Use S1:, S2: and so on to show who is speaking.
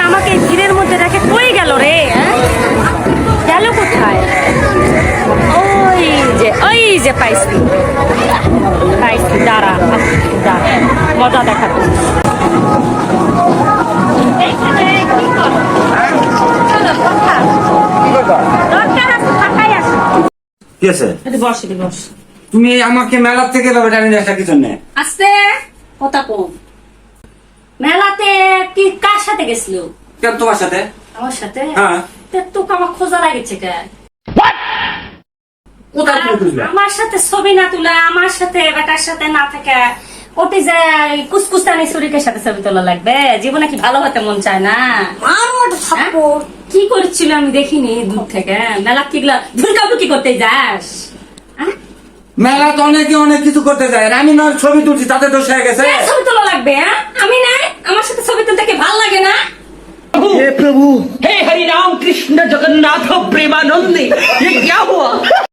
S1: আমাকে ভিড়ের মধ্যে রেখে কই গেল রে? গেল কোথায়? ওই যে পাইছি দাঁড়া মজা দেখাবো।
S2: তুমি আমাকে মেলার থেকে কি জন্য
S1: আস্তে কথা কম। মেলাতে কি কার সাথে গেছিল?
S2: কেন তোমার সাথে?
S1: আমার সাথে?
S2: হ্যাঁ।
S1: তোকে আমার খোঁজা লাগেছে কে?
S2: কোথায় খুঁজলে?
S1: আমার সাথে ছবি না তুলে, আমার সাথে বেটার সাথে না থাকে ওটি যে কুসকুস্তানি শরীরের সাথে ছবি তোলা লাগবে? জীবনে কি ভালো হতে মন চায় না? কি করছিল আমি দেখিনি দূর থেকে। মেলা কি কি করতে যাস?
S2: মেলা তো অনেক কিছু করতে যায়, আমি না ছবি তুলছি তাতে দোষ হয়ে গেছে।
S1: ছবি তোলা লাগবে? আমি নাই, আমার সাথে ছবি তুলতে কি ভালো লাগে না?
S3: हे प्रभु, हे हरि राम कृष्ण जगन्नाथ प्रेमानंद, ये क्या हुआ?